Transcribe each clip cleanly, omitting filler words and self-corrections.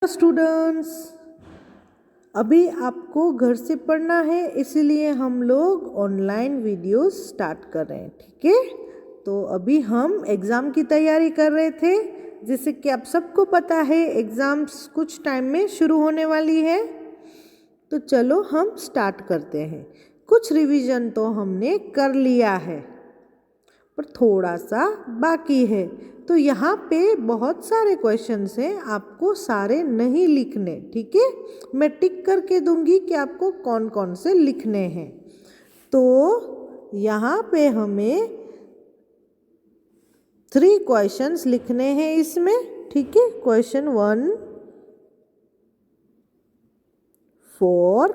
Students, अभी आपको घर से पढ़ना है, इसीलिए हम लोग ऑनलाइन वीडियोस स्टार्ट कर रहे हैं। ठीक है, तो अभी हम एग्ज़ाम की तैयारी कर रहे थे। जैसे कि आप सबको पता है एग्ज़ाम्स कुछ टाइम में शुरू होने वाली है, तो चलो हम स्टार्ट करते हैं। कुछ रिवीजन तो हमने कर लिया है पर थोड़ा सा बाकी है। तो यहाँ पे बहुत सारे क्वेश्चंस हैं, आपको सारे नहीं लिखने। ठीक है, मैं टिक करके दूंगी कि आपको कौन कौन से लिखने हैं। तो यहाँ पे हमें 3 क्वेश्चंस लिखने हैं इसमें। ठीक है, क्वेश्चन 1, 4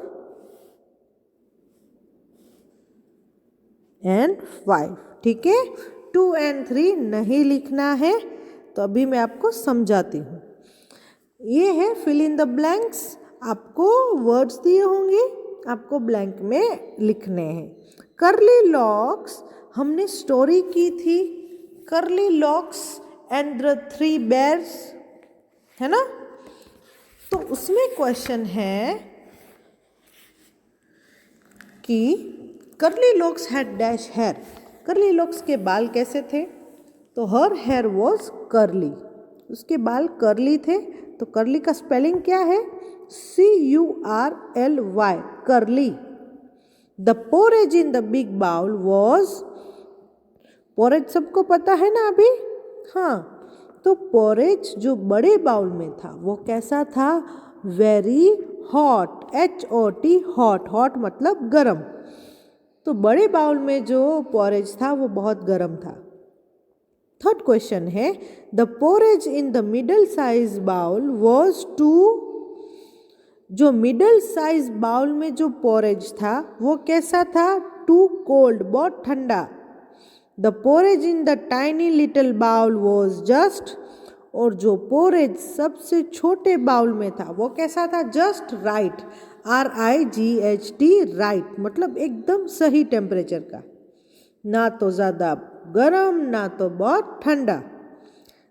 एंड 5। ठीक है, 2 एंड 3 नहीं लिखना है। तो अभी मैं आपको समझाती हूँ। ये है फिल इन द ब्लैंक्स। आपको वर्ड्स दिए होंगे, आपको ब्लैंक में लिखने हैं। कर्ली लॉक्स हमने स्टोरी की थी, Curly Locks and the 3 bears, है ना। तो उसमें क्वेश्चन है कि Curly locks had dash hair. Curly locks के बाल कैसे थे? तो हर हेयर वॉज कर्ली, उसके बाल कर्ली थे। तो कर्ली का स्पेलिंग क्या है? CURLY, curly. The porridge in the big bowl was, porridge सबको पता है ना अभी? हाँ, तो पोरेज जो बड़े बाउल में था वो कैसा था? Very hot, HOT, hot. Hot मतलब गरम। तो बड़े बाउल में जो पोरेज था वो बहुत गरम था। थर्ड क्वेश्चन है, the porridge in the middle size bowl was too, जो मिडल साइज बाउल में जो पोरेज था वो कैसा था? टू कोल्ड, बहुत ठंडा। The porridge in the tiny little bowl was just, और जो पोरेज सबसे छोटे बाउल में था वो कैसा था? जस्ट राइट, RIGHT, राइट, मतलब एकदम सही टेम्परेचर का, ना तो ज़्यादा गरम ना तो बहुत ठंडा।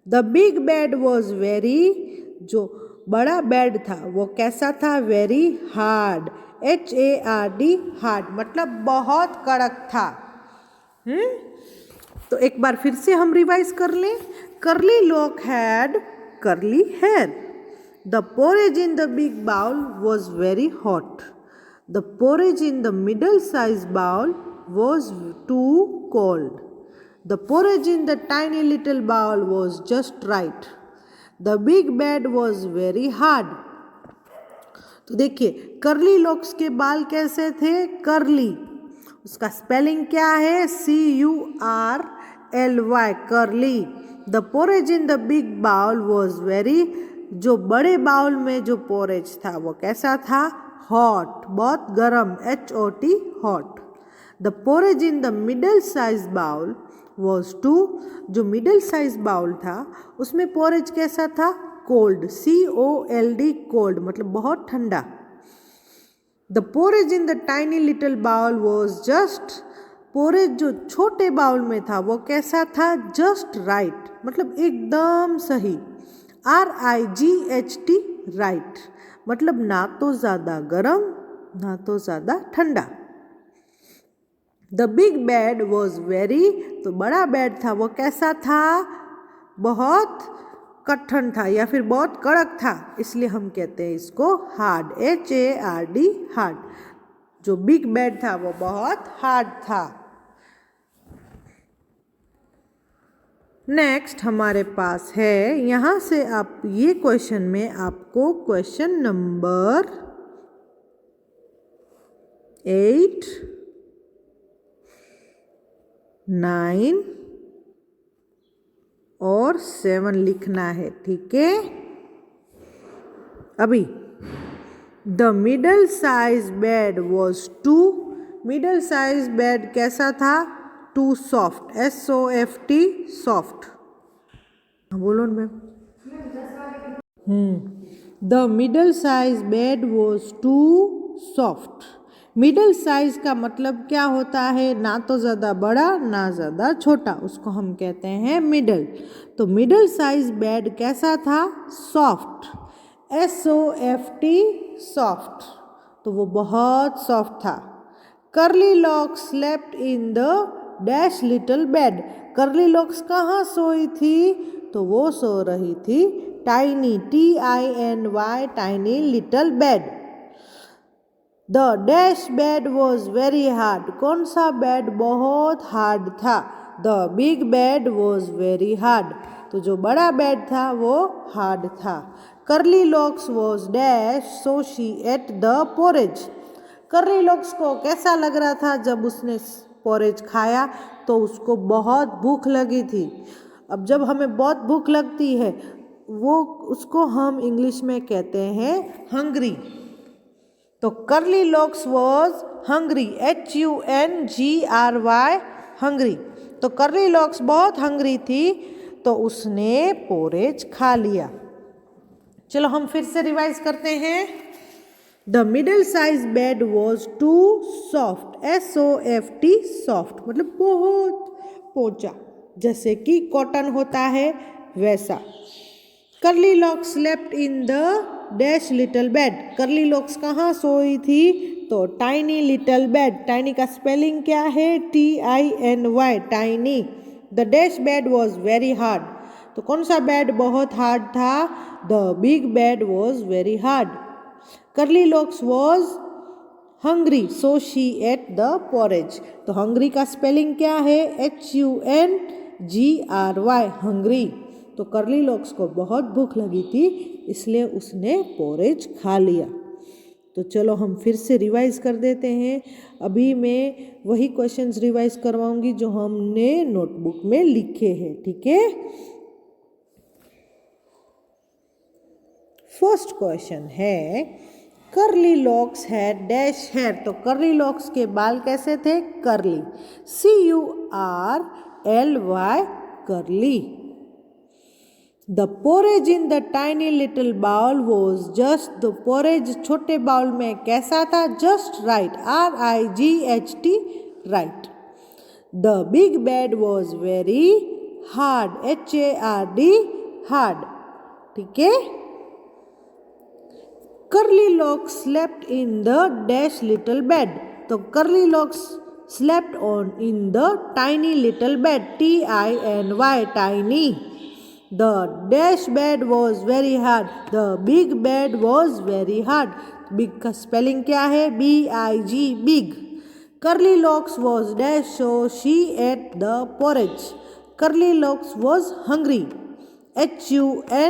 The big bed was very, जो बड़ा बेड था वो कैसा था? वेरी हार्ड, HARD, हार्ड, मतलब बहुत कड़क था। तो एक बार फिर से हम रिवाइज कर लें। Curly Lock had curly hair. The porridge in the big bowl was very hot. The porridge in the middle size bowl was too cold. The porridge in the tiny little bowl was just right. The big bed was very hard. तो देखिए, curly locks के बाल कैसे थे? Curly, उसका spelling क्या है? CURLY, curly. The porridge in the big bowl was very, जो बड़े बाउल में जो पोरेज था वो कैसा था? हॉट, बहुत गर्म, HOT, hot. The porridge in the middle size bowl was too, जो मिडल साइज बाउल था उसमें पोरेज कैसा था? कोल्ड, COLD, कोल्ड, मतलब बहुत ठंडा। The porridge in the tiny little bowl was just, porridge जो छोटे बाउल में था वो कैसा था? जस्ट राइट, मतलब एकदम सही, RIGHT, राइट, मतलब ना तो ज़्यादा गर्म ना तो ज़्यादा ठंडा। The big bed was very, तो बड़ा बेड था वो कैसा था? बहुत कठिन था या फिर बहुत कड़क था, इसलिए हम कहते हैं इसको हार्ड, HARD, हार्ड। जो बिग बेड था वो बहुत हार्ड था। नेक्स्ट हमारे पास है, यहाँ से आप ये क्वेश्चन में आपको क्वेश्चन नंबर 8, 9 और 7 लिखना है। ठीक है, अभी the middle size bed was too, middle size bed कैसा था? Too soft, SOFT, soft. बोलो ma'am. The middle size bed was too soft. Middle size का मतलब क्या होता है? ना तो ज़्यादा बड़ा ना ज़्यादा छोटा, उसको हम कहते हैं मिडल। तो मिडल साइज बेड कैसा था? सॉफ्ट, SOFT सॉफ्ट, तो वो बहुत सॉफ्ट था। Curly locks slept in the dash little bed, Curly Locks कहाँ सोई थी? तो वो सो रही थी tiny, TINY, tiny little bed. The dash bed was very hard, कौन सा बेड बहुत हार्ड था? The big bed was very hard, तो जो बड़ा बेड था वो हार्ड था। Curly Locks was dash so she at the porridge, curly locks को कैसा लग रहा था जब उसने पोरेज खाया? तो उसको बहुत भूख लगी थी। अब जब हमें बहुत भूख लगती है वो उसको हम इंग्लिश में कहते हैं हंग्री। तो curly Locks was hungry, HUNGRY, hungry. तो कर्ली लॉक्स बहुत हंग्री थी तो उसने पोरेज खा लिया। चलो हम फिर से रिवाइज करते हैं। The middle size bed was too soft, SOFT soft, मतलब बहुत पोंचा, जैसे कि कॉटन होता है वैसा। Curly locks slept in the dash little bed, Curly Locks कहाँ सोई थी? तो टाइनी लिटिल बेड, टाइनी का स्पेलिंग क्या है? TINY, tiny. The dash bed was very hard, तो कौन सा बेड बहुत हार्ड था? The big bed was very hard. Curly Locks was hungry so she at the porridge, तो हंग्री का स्पेलिंग क्या है? HUNGRY, hungry. तो कर्ली लॉक्स को बहुत भूख लगी थी इसलिए उसने पोरेज खा लिया। तो चलो हम फिर से रिवाइज कर देते हैं। अभी मैं वही क्वेश्चंस रिवाइज करवाऊंगी जो हमने नोटबुक में लिखे हैं, ठीक है? फर्स्ट क्वेश्चन है curly locks had dash hair, तो कर्ली लॉक्स के बाल कैसे थे? Curly, CURLY, curly. The porridge in the tiny little bowl was just, the porridge छोटे बाउल में कैसा था? Just right, RIGHT, right. The big bed was very hard, HARD, hard, ठीक है? Curly locks slept in the dash little bed, तो curly locks slept on in the tiny little bed, TINY, tiny. The dash bed was very hard, the big bed was very hard, big का spelling क्या है? BIG, big. Curly Locks was dash so she at the porridge, curly Locks was hungry, HUNGRY,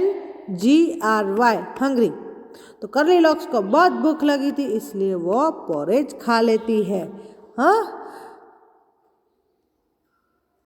hungry. तो curly locks को बहुत भूख लगी थी इसलिए वो पोरेज खा लेती है। हाँ,